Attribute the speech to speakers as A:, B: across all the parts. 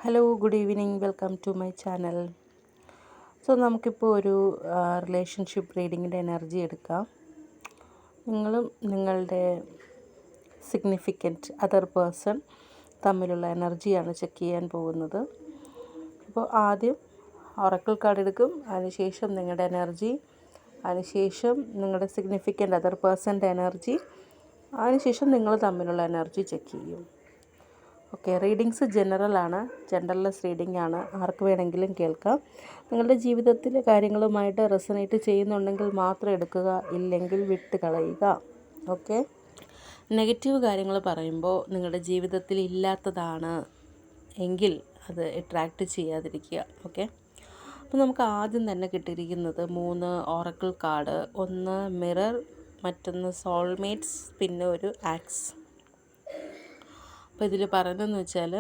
A: Hello, good evening. Welcome to my channel. So നമുക്കിപ്പോൾ ഒരു relationship റീഡിങ്ങിൻ്റെ energy എടുക്കാം. നിങ്ങളും നിങ്ങളുടെ സിഗ്നിഫിക്കൻറ്റ് അതർ പേഴ്സൺ തമ്മിലുള്ള എനർജിയാണ് ചെക്ക് ചെയ്യാൻ പോകുന്നത്. അപ്പോൾ ആദ്യം ഒറക്കിൾ കാർഡ് എടുക്കും, അതിനുശേഷം നിങ്ങളുടെ എനർജി, അതിനുശേഷം നിങ്ങളുടെ സിഗ്നിഫിക്കൻറ്റ് അതർ പേഴ്സൻ്റെ എനർജി, അതിനുശേഷം നിങ്ങൾ തമ്മിലുള്ള എനർജി ചെക്ക് ചെയ്യും. ഓക്കെ, റീഡിങ്സ് ജനറലാണ്, ജനറൽലെസ് റീഡിംഗ് ആണ്. ആർക്ക് വേണമെങ്കിലും കേൾക്കാം. നിങ്ങളുടെ ജീവിതത്തിലെ കാര്യങ്ങളുമായിട്ട് റെസണേറ്റ് ചെയ്യുന്നുണ്ടെങ്കിൽ മാത്രം എടുക്കുക, ഇല്ലെങ്കിൽ വിട്ട് കളയുക. ഓക്കെ, നെഗറ്റീവ് കാര്യങ്ങൾ പറയുമ്പോൾ നിങ്ങളുടെ ജീവിതത്തിൽ ഇല്ലാത്തതാണ് എങ്കിൽ അത് അട്രാക്റ്റ് ചെയ്യാതിരിക്കുക. ഓക്കെ, അപ്പോൾ നമുക്ക് ആദ്യം തന്നെ കിട്ടിയിരിക്കുന്നത് 3 ഓറക്കിൾ കാർഡ്. ഒന്ന് മിറർ, മറ്റൊന്ന് സോൾമേറ്റ്സ്, പിന്നെ ഒരു ആക്സ്. അപ്പോൾ ഇതിൽ പറയുന്നതെന്ന് വെച്ചാൽ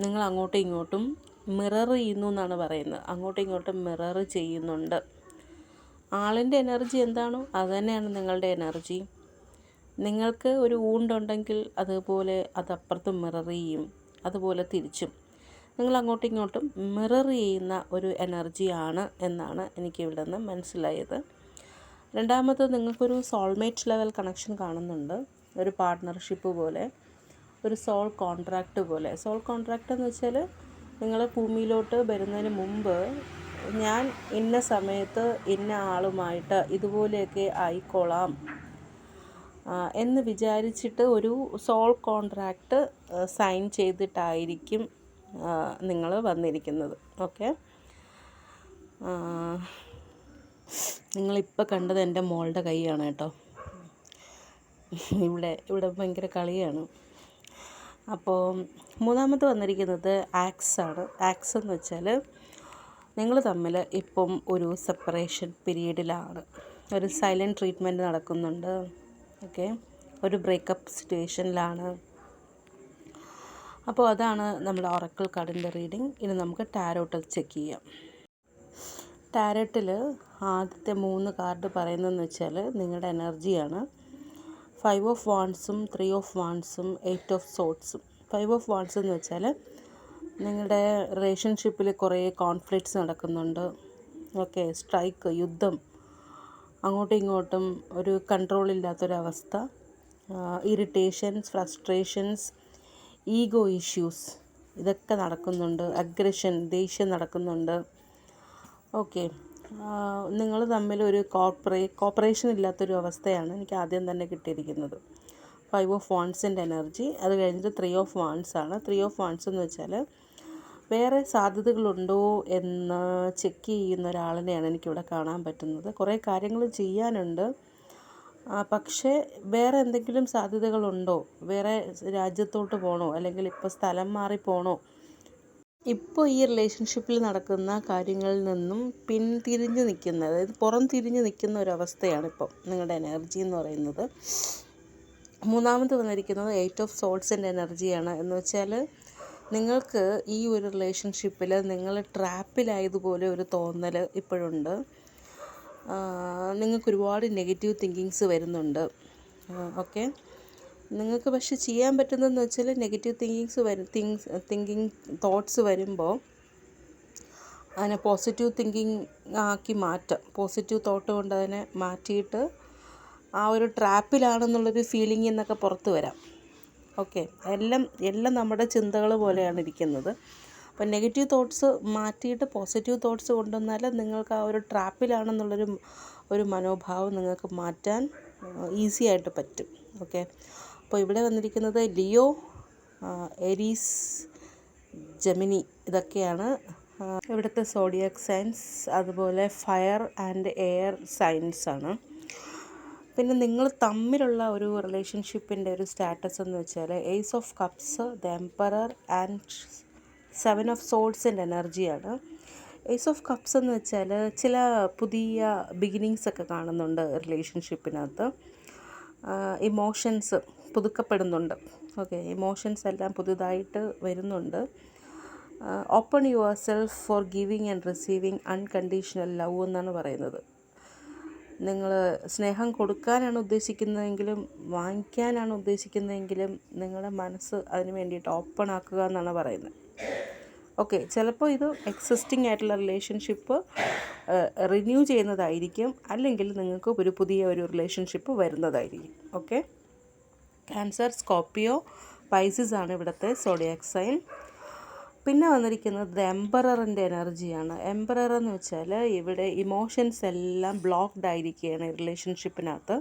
A: നിങ്ങൾ അങ്ങോട്ടും ഇങ്ങോട്ടും മിറർ ചെയ്യുന്നു എന്നാണ് പറയുന്നത്. അങ്ങോട്ടും ഇങ്ങോട്ടും മിറർ ചെയ്യുന്നുണ്ട്. ആളിൻ്റെ എനർജി എന്താണോ അത് തന്നെയാണ് നിങ്ങളുടെ എനർജി. നിങ്ങൾക്ക് ഒരു ഊണ്ടുണ്ടെങ്കിൽ അതുപോലെ അതപ്പുറത്തും മിറർ ചെയ്യും, അതുപോലെ തിരിച്ചും. നിങ്ങൾ അങ്ങോട്ടും ഇങ്ങോട്ടും മിറർ ചെയ്യുന്ന ഒരു എനർജിയാണ് എന്നാണ് എനിക്ക് ഇവിടെ നിന്ന് മനസ്സിലായത്. രണ്ടാമത്, നിങ്ങൾക്കൊരു സോൾമേറ്റ് ലെവൽ കണക്ഷൻ കാണുന്നുണ്ട്, ഒരു പാർട്ട്ണർഷിപ്പ് പോലെ, ഒരു സോൾ കോൺട്രാക്റ്റ് പോലെ. സോൾ കോൺട്രാക്റ്റ് എന്ന് വെച്ചാൽ നിങ്ങൾ ഭൂമിയിലോട്ട് വരുന്നതിന് മുമ്പ് ഞാൻ ഇന്ന സമയത്ത് ഇന്ന ആളുമായിട്ട് ഇതുപോലെയൊക്കെ ആയിക്കോളാം എന്ന് വിചാരിച്ചിട്ട് ഒരു സോൾ കോൺട്രാക്റ്റ് സൈൻ ചെയ്തിട്ടായിരിക്കും നിങ്ങൾ വന്നിരിക്കുന്നത്. ഓക്കെ, നിങ്ങളിപ്പോൾ കണ്ടത് എൻ്റെ മോളുടെ കൈയാണ് കേട്ടോ. ഇവിടെ ഭയങ്കര കളിയാണ്. അപ്പോൾ മൂന്നാമത് വന്നിരിക്കുന്നത് ആക്സ് ആണ്. ആക്സ് എന്ന് വെച്ചാൽ നിങ്ങൾ തമ്മിൽ ഇപ്പം ഒരു സെപ്പറേഷൻ പീരീഡിലാണ്, ഒരു സൈലൻറ്റ് ട്രീറ്റ്മെൻറ്റ് നടക്കുന്നുണ്ട്. ഓക്കെ, ഒരു ബ്രേക്കപ്പ് സിറ്റുവേഷനിലാണ്. അപ്പോൾ അതാണ് നമ്മുടെ ഒറക്കിൾ കാർഡിൻ്റെ റീഡിങ്. ഇനി നമുക്ക് ടാരോട്ട് ചെക്ക് ചെയ്യാം. ടാരോട്ടിൽ ആദ്യത്തെ 3 കാർഡ് പറയുന്നതെന്ന് വെച്ചാൽ നിങ്ങളുടെ എനർജിയാണ്. 5 ഓഫ് വാൺസും 3 ഓഫ് വാൺസും 8 ഓഫ് സോട്ട്സും. 5 ഓഫ് വാൺസ് എന്ന് വെച്ചാൽ നിങ്ങളുടെ റിലേഷൻഷിപ്പിൽ കുറേ കോൺഫ്ലിക്ട്സ് നടക്കുന്നുണ്ട്. ഓക്കെ, സ്ട്രൈക്ക്, യുദ്ധം, അങ്ങോട്ടും ഇങ്ങോട്ടും ഒരു കൺട്രോളില്ലാത്തൊരവസ്ഥ, ഇറിറ്റേഷൻസ്, ഫ്രസ്ട്രേഷൻസ്, ഈഗോ ഇഷ്യൂസ്, ഇതൊക്കെ നടക്കുന്നുണ്ട്. അഗ്രഷൻ, ദേഷ്യം നടക്കുന്നുണ്ട്. ഓക്കെ, നിങ്ങൾ തമ്മിൽ ഒരു കോപ്പറേഷൻ ഇല്ലാത്തൊരു അവസ്ഥയാണ് എനിക്ക് ആദ്യം തന്നെ കിട്ടിയിരിക്കുന്നത്. 5 ഓഫ് വാൺസിൻ്റെ എനർജി. അത് കഴിഞ്ഞിട്ട് 3 ഓഫ് വാൺസ് ആണ്. 3 ഓഫ് വാൺസ് എന്ന് വെച്ചാൽ വേറെ സാധ്യതകളുണ്ടോ എന്ന് ചെക്ക് ചെയ്യുന്ന ഒരാളിനെയാണ് എനിക്കിവിടെ കാണാൻ പറ്റുന്നത്. കുറേ കാര്യങ്ങൾ ചെയ്യാനുണ്ട്, പക്ഷേ വേറെ എന്തെങ്കിലും സാധ്യതകളുണ്ടോ, വേറെ രാജ്യത്തോട്ട് പോകണോ, അല്ലെങ്കിൽ ഇപ്പോൾ സ്ഥലം മാറി പോകണോ, ഇപ്പോൾ ഈ റിലേഷൻഷിപ്പിൽ നടക്കുന്ന കാര്യങ്ങളിൽ നിന്നും പിന്തിരിഞ്ഞ് നിൽക്കുന്ന, അതായത് പുറം തിരിഞ്ഞ് നിൽക്കുന്ന ഒരവസ്ഥയാണ് ഇപ്പം നിങ്ങളുടെ എനർജി എന്ന് പറയുന്നത്. മൂന്നാമത് വന്നിരിക്കുന്നത് 8 ഓഫ് സോൾട്സിൻ്റെ എനർജിയാണ്. എന്ന് വെച്ചാൽ നിങ്ങൾക്ക് ഈ ഒരു റിലേഷൻഷിപ്പിൽ നിങ്ങൾ ട്രാപ്പിലായതുപോലെ ഒരു തോന്നൽ ഇപ്പോഴുണ്ട്. നിങ്ങൾക്ക് ഒരുപാട് നെഗറ്റീവ് തിങ്കിങ്സ് വരുന്നുണ്ട്. ഓക്കെ, നിങ്ങൾക്ക് പക്ഷെ ചെയ്യാൻ പറ്റുന്നതെന്ന് വെച്ചാൽ നെഗറ്റീവ് തിങ്കിങ് തോട്ട്സ് വരുമ്പോൾ അതിനെ പോസിറ്റീവ് തിങ്കിങ് ആക്കി മാറ്റാം. പോസിറ്റീവ് തോട്ട് കൊണ്ട് അതിനെ മാറ്റിയിട്ട് ആ ഒരു ട്രാപ്പിലാണെന്നുള്ളൊരു ഫീലിംഗിൽ നിന്നൊക്കെ പുറത്ത് വരാം. ഓക്കെ, എല്ലാം നമ്മുടെ ചിന്തകൾ പോലെയാണ് ഇരിക്കുന്നത്. അപ്പോൾ നെഗറ്റീവ് തോട്ട്സ് മാറ്റിയിട്ട് പോസിറ്റീവ് തോട്ട്സ് കൊണ്ടുവന്നാൽ നിങ്ങൾക്ക് ആ ഒരു ട്രാപ്പിലാണെന്നുള്ളൊരു മനോഭാവം നിങ്ങൾക്ക് മാറ്റാൻ ഈസി ആയിട്ട് പറ്റും. ഓക്കെ, അപ്പോൾ ഇവിടെ വന്നിരിക്കുന്നത് ലിയോ, എരീസ്, ജെമിനി, ഇതൊക്കെയാണ് ഇവിടുത്തെ സോഡിയാക് സൈൻസ്. അതുപോലെ ഫയർ ആൻഡ് എയർ സൈൻസ് ആണ്. പിന്നെ നിങ്ങൾ തമ്മിലുള്ള ഒരു റിലേഷൻഷിപ്പിൻ്റെ ഒരു സ്റ്റാറ്റസ് എന്ന് വെച്ചാൽ ace of cups, the emperor and 7 of സോൾഡ്സിൻ്റെ എനർജിയാണ്. ഏസ് ഓഫ് കപ്സ് എന്ന് വെച്ചാൽ ചില പുതിയ ബിഗിനിങ്സ് ഒക്കെ കാണുന്നുണ്ട് റിലേഷൻഷിപ്പിനകത്ത്. ഇമോഷൻസ് പുതുക്കപ്പെടുന്നുണ്ട്. ഓക്കെ, ഇമോഷൻസ് എല്ലാം പുതുതായിട്ട് വരുന്നുണ്ട്. Open your self for giving and receiving unconditional love എന്നാണ് പറയുന്നത്. നിങ്ങൾ സ്നേഹം കൊടുക്കാനാണ് ഉദ്ദേശിക്കുന്നതെങ്കിലും വാങ്ങിക്കാനാണ് ഉദ്ദേശിക്കുന്നതെങ്കിലും നിങ്ങളുടെ മനസ്സ് അതിന് വേണ്ടിയിട്ട് ഓപ്പൺ ആക്കുക എന്നാണ് പറയുന്നത്. ഓക്കെ, ചിലപ്പോൾ ഇത് എക്സിസ്റ്റിംഗ് ആയിട്ടുള്ള റിലേഷൻഷിപ്പ് റിന്യൂ ചെയ്യുന്നതായിരിക്കും, അല്ലെങ്കിൽ നിങ്ങൾക്ക് ഒരു പുതിയ ഒരു റിലേഷൻഷിപ്പ് വരുന്നതായിരിക്കും. ഓക്കെ, ക്യാൻസർ, സ്കോർപ്പിയോ, പൈസിസ് ആണ് ഇവിടുത്തെ സോഡിയാക് സൈൻ. പിന്നെ വന്നിരിക്കുന്നത് എംപററിൻ്റെ എനർജിയാണ്. എംപറർ എന്ന് വെച്ചാൽ ഇവിടെ ഇമോഷൻസ് എല്ലാം ബ്ലോക്ക്ഡ് ആയിരിക്കുകയാണ് റിലേഷൻഷിപ്പിനകത്ത്.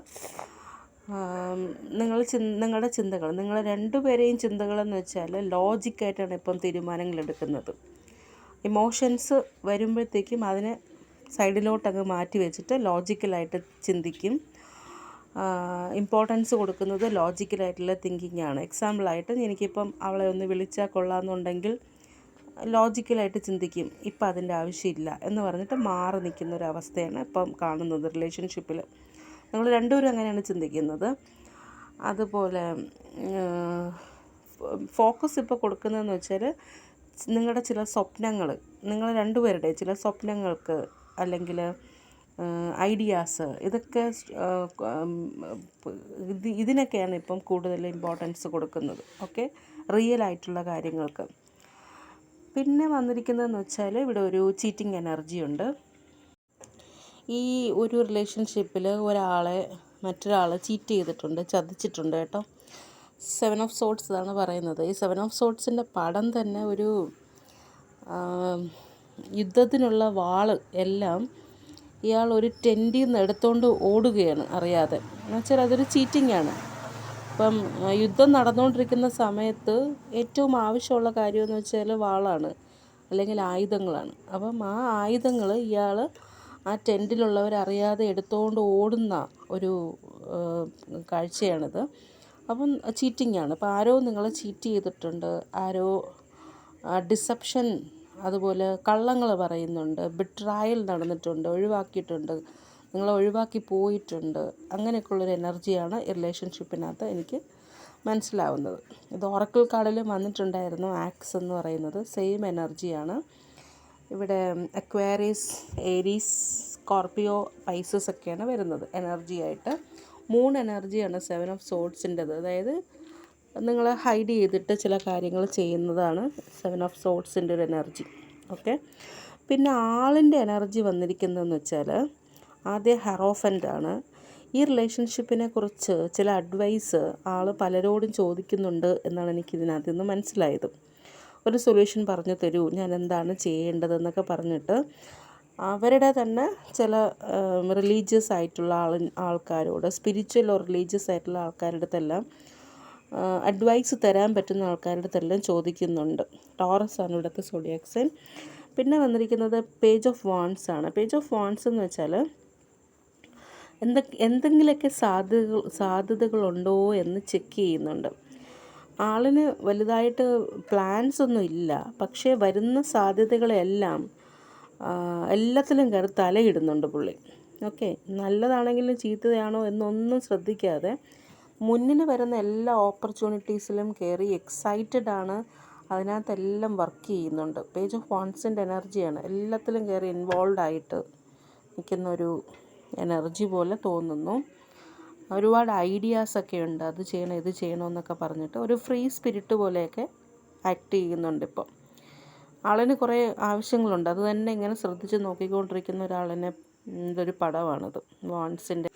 A: നിങ്ങളുടെ ചിന്തകൾ, നിങ്ങൾ രണ്ടുപേരെയും ചിന്തകളെന്ന് വെച്ചാൽ ലോജിക്കായിട്ടാണ് ഇപ്പം തീരുമാനങ്ങൾ എടുക്കുന്നത്. ഇമോഷൻസ് വരുമ്പോഴത്തേക്കും അതിനെ സൈഡിലോട്ടങ്ങ് മാറ്റി വെച്ചിട്ട് ലോജിക്കലായിട്ട് ചിന്തിക്കും. ഇമ്പോർട്ടൻസ് കൊടുക്കുന്നത് ലോജിക്കലായിട്ടുള്ള തിങ്കിങ് ആണ്. എക്സാമ്പിളായിട്ട് എനിക്കിപ്പം അവളെ ഒന്ന് വിളിച്ചാൽ കൊള്ളാമെന്നുണ്ടെങ്കിൽ ലോജിക്കലായിട്ട് ചിന്തിക്കും, ഇപ്പം അതിൻ്റെ ആവശ്യമില്ല എന്ന് പറഞ്ഞിട്ട് മാറി നിൽക്കുന്ന ഒരു അവസ്ഥയാണ് ഇപ്പം കാണുന്നത് റിലേഷൻഷിപ്പിൽ. നിങ്ങൾ രണ്ടുപേരും അങ്ങനെയാണ് ചിന്തിക്കുന്നത്. അതുപോലെ ഫോക്കസ് ഇപ്പോൾ കൊടുക്കുന്നതെന്ന് വെച്ചാൽ നിങ്ങളുടെ ചില സ്വപ്നങ്ങൾ, നിങ്ങൾ രണ്ടുപേരുടെ ചില സ്വപ്നങ്ങൾക്ക് അല്ലെങ്കിൽ ഐഡിയാസ്, ഇതൊക്കെ ഇതിനൊക്കെയാണ് ഇപ്പം കൂടുതൽ ഇമ്പോർട്ടൻസ് കൊടുക്കുന്നത്. ഓക്കെ, റിയൽ ആയിട്ടുള്ള കാര്യങ്ങൾക്ക്. പിന്നെ വന്നിരിക്കുന്നതെന്ന് വെച്ചാൽ ഇവിടെ ഒരു ചീറ്റിംഗ് എനർജി ഉണ്ട്. ഈ ഒരു റിലേഷൻഷിപ്പിൽ മറ്റൊരാൾ ചീറ്റ് ചെയ്തിട്ടുണ്ട്, ചതിച്ചിട്ടുണ്ട് കേട്ടോ. 7 ഓഫ് സോർട്സ് ആണ് പറയുന്നത്. ഈ 7 ഓഫ് സോർട്സിൻ്റെ പടം തന്നെ ഒരു യുദ്ധത്തിനുള്ള വാള് എല്ലാം ഇയാൾ ഒരു ടെൻറ്റിൽ നിന്ന് എടുത്തുകൊണ്ട് ഓടുകയാണ് അറിയാതെ. എന്നുവെച്ചാൽ അതൊരു ചീറ്റിംഗ് ആണ്. ഇപ്പം യുദ്ധം നടന്നുകൊണ്ടിരിക്കുന്ന സമയത്ത് ഏറ്റവും ആവശ്യമുള്ള കാര്യമെന്ന് വെച്ചാൽ വാളാണ്, അല്ലെങ്കിൽ ആയുധങ്ങളാണ്. അപ്പം ആ ആയുധങ്ങൾ ഇയാൾ ആ ടെൻറ്റിലുള്ളവരറിയാതെ എടുത്തുകൊണ്ട് ഓടുന്ന ഒരു കാഴ്ചയാണിത്. അപ്പം ചീറ്റിംഗ് ആണ്. അപ്പോൾ ആരോ നിങ്ങളെ ചീറ്റ് ചെയ്തിട്ടുണ്ട്, ആരോ ഡിസെപ്ഷൻ, അതുപോലെ കള്ളങ്ങൾ പറയുന്നുണ്ട്, ബിട്രായൽ നടന്നിട്ടുണ്ട്, ഒഴിവാക്കിയിട്ടുണ്ട്, നിങ്ങളെ ഒഴിവാക്കി പോയിട്ടുണ്ട്. അങ്ങനെയൊക്കെയുള്ളൊരു എനർജിയാണ് റിലേഷൻഷിപ്പിനകത്ത് എനിക്ക് മനസ്സിലാവുന്നത്. ഇത് ഓറക്കിൾ കാർഡിൽ വന്നിട്ടുണ്ടായിരുന്നു. ആക്സ് എന്ന് പറയുന്നത് സെയിം എനർജിയാണ്. ഇവിടെ അക്വാരിയസ്, ഏരീസ്, സ്കോർപ്പിയോ, പൈസസ് ഒക്കെയാണ് വരുന്നത് എനർജിയായിട്ട്. 3 എനർജിയാണ് 7 ഓഫ് സോർട്സിൻ്റെത്. അതായത് നിങ്ങൾ ഹൈഡ് ചെയ്തിട്ട് ചില കാര്യങ്ങൾ ചെയ്യുന്നതാണ് 7 ഓഫ് സോർട്സിൻ്റെ ഒരു എനർജി. ഓക്കെ, പിന്നെ ആളിൻ്റെ എനർജി വന്നിരിക്കുന്നതെന്ന് വെച്ചാൽ ആദ്യം ഹെറോഫൻ്റ് ആണ്. ഈ റിലേഷൻഷിപ്പിനെ കുറിച്ച് ചില അഡ്വൈസ് ആൾ പലരോടും ചോദിക്കുന്നുണ്ട് എന്നാണ് എനിക്കിതിനകത്ത് നിന്ന് മനസ്സിലായത്. ഒരു സൊല്യൂഷൻ പറഞ്ഞു തരൂ, ഞാൻ എന്താണ് ചെയ്യേണ്ടതെന്നൊക്കെ പറഞ്ഞിട്ട് അവരുടെ തന്നെ ചില റിലീജിയസ് ആയിട്ടുള്ള ആൾക്കാരോട്, സ്പിരിച്വൽ ഓർ റിലീജിയസ് ആയിട്ടുള്ള ആൾക്കാരുടെ അടുത്തെല്ലാം അഡ്വൈസ് തരാൻ പറ്റുന്ന ആൾക്കാരുടെ അടുത്തെല്ലാം ചോദിക്കുന്നുണ്ട്. ടോറസ് ആണ് ഇവിടുത്തെ സോഡിയാക് സൈൻ. പിന്നെ വന്നിരിക്കുന്നത് പേജ് ഓഫ് വാൺസ് ആണ്. പേജ് ഓഫ് വാൺസ് എന്ന് വെച്ചാൽ എന്തെങ്കിലുമൊക്കെ സാധ്യതകളുണ്ടോ എന്ന് ചെക്ക് ചെയ്യുന്നുണ്ട്. ആളിന് വലുതായിട്ട് പ്ലാൻസ് ഒന്നും ഇല്ല, പക്ഷേ വരുന്ന സാധ്യതകളെല്ലാം എല്ലാത്തിലും കയറി തലയിടുന്നുണ്ട് പുള്ളി. ഓക്കെ, നല്ലതാണെങ്കിലും ചീത്തയാണോ എന്നൊന്നും ശ്രദ്ധിക്കാതെ മുന്നിൽ വരുന്ന എല്ലാ ഓപ്പർച്യൂണിറ്റീസിലും കയറി എക്സൈറ്റഡ് ആണ്, അതിനകത്തെല്ലാം വർക്ക് ചെയ്യുന്നുണ്ട്. പേജ് ഓഫ് വാൺസിൻ്റെ എനർജിയാണ്. എല്ലാത്തിലും കയറി ഇൻവോൾവ് ആയിട്ട് നിൽക്കുന്നൊരു എനർജി പോലെ തോന്നുന്നു. ഒരുപാട് ഐഡിയാസൊക്കെ ഉണ്ട്, അത് ചെയ്യണം ഇത് ചെയ്യണമെന്നൊക്കെ പറഞ്ഞിട്ട് ഒരു ഫ്രീ സ്പിരിറ്റ് പോലെയൊക്കെ ആക്ട് ചെയ്യുന്നുണ്ട്. ഇപ്പം ആളിന് കുറേ ആവശ്യങ്ങളുണ്ട്, അത് തന്നെ ഇങ്ങനെ ശ്രദ്ധിച്ച് നോക്കിക്കൊണ്ടിരിക്കുന്ന ഒരാളിനെ ഇതൊരു പടമാണിത് വാൺസിൻ്റെ.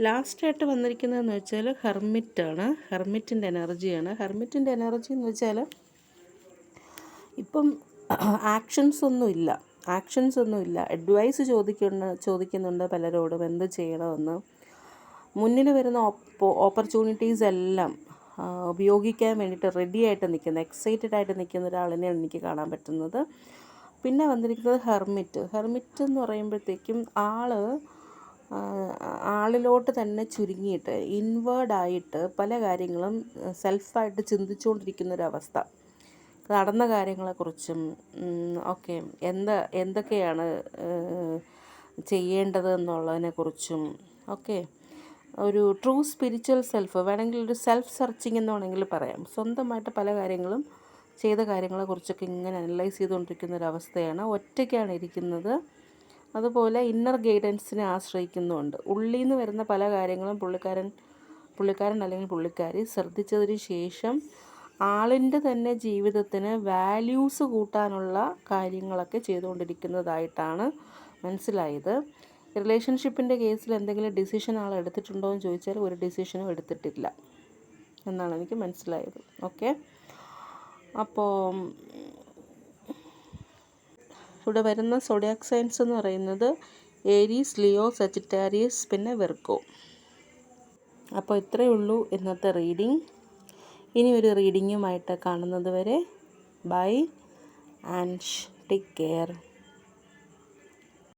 A: ലാസ്റ്റായിട്ട് വന്നിരിക്കുന്നതെന്ന് വെച്ചാൽ ഹെർമിറ്റാണ്. ഹെർമിറ്റിൻ്റെ എനർജിയാണ്. ഹെർമിറ്റിൻ്റെ എനർജി എന്ന് വെച്ചാൽ ഇപ്പം ആക്ഷൻസ് ഒന്നുമില്ല, അഡ്വൈസ് ചോദിക്കുന്നുണ്ട് പലരോടും എന്ത് ചെയ്യണമെന്ന്. മുന്നിൽ വരുന്ന ഓപ്പർച്യൂണിറ്റീസ് എല്ലാം ഉപയോഗിക്കാൻ വേണ്ടിയിട്ട് റെഡി ആയിട്ട് നിൽക്കുന്ന, എക്സൈറ്റഡ് ആയിട്ട് നിൽക്കുന്ന ഒരാളിനെയാണ് എനിക്ക് കാണാൻ പറ്റുന്നത്. പിന്നെ വന്നിരിക്കുന്നത് ഹെർമിറ്റ് എന്ന് പറയുമ്പോഴത്തേക്കും ആളിലോട്ട് തന്നെ ചുരുങ്ങിയിട്ട് ഇൻവേർഡായിട്ട് പല കാര്യങ്ങളും സെൽഫായിട്ട് ചിന്തിച്ചുകൊണ്ടിരിക്കുന്നൊരവസ്ഥ. നടന്ന കാര്യങ്ങളെക്കുറിച്ചും ഒക്കെ എന്തൊക്കെയാണ് ചെയ്യേണ്ടത് എന്നുള്ളതിനെക്കുറിച്ചും ഒക്കെ ഒരു ട്രൂ സ്പിരിച്വൽ സെൽഫ്, വേണമെങ്കിൽ ഒരു സെൽഫ് സെർച്ചിങ് എന്ന് വേണമെങ്കിൽ പറയാം. സ്വന്തമായിട്ട് പല കാര്യങ്ങളും ചെയ്ത കാര്യങ്ങളെക്കുറിച്ചൊക്കെ ഇങ്ങനെ അനലൈസ് ചെയ്തുകൊണ്ടിരിക്കുന്ന ഒരവസ്ഥയാണ്. ഒറ്റയ്ക്കാണ് ഇരിക്കുന്നത്. അതുപോലെ ഇന്നർ ഗൈഡൻസിനെ ആശ്രയിക്കുന്നുമുണ്ട്. ഉള്ളിൽ നിന്ന് വരുന്ന പല കാര്യങ്ങളും പുള്ളിക്കാരൻ അല്ലെങ്കിൽ പുള്ളിക്കാരി ശ്രദ്ധിച്ചതിന് ശേഷം ആളിൻ്റെ തന്നെ ജീവിതത്തിന് വാല്യൂസ് കൂട്ടാനുള്ള കാര്യങ്ങളൊക്കെ ചെയ്തുകൊണ്ടിരിക്കുന്നതായിട്ടാണ് മനസ്സിലായത്. റിലേഷൻഷിപ്പിൻ്റെ കേസിൽ എന്തെങ്കിലും ഡിസിഷൻ ആൾ എടുത്തിട്ടുണ്ടോ എന്ന് ചോദിച്ചാൽ ഒരു ഡിസിഷനും എടുത്തിട്ടില്ല എന്നാണ് എനിക്ക് മനസ്സിലായത്. ഓക്കെ, അപ്പോൾ ഇവിടെ വരുന്ന സോഡിയാക് സൈൻസ് എന്ന് പറയുന്നത് ഏരീസ്, ലിയോ, സജിറ്റാരിയസ്, പിന്നെ വെർഗോ. അപ്പോൾ ഇത്രയേ ഉള്ളൂ ഇന്നത്തെ റീഡിംഗ്. ഇനി ഒരു റീഡിങ്ങുമായിട്ട് കാണുന്നത് വരെ ബൈ ആൻഡ് ടേക്ക് കെയർ.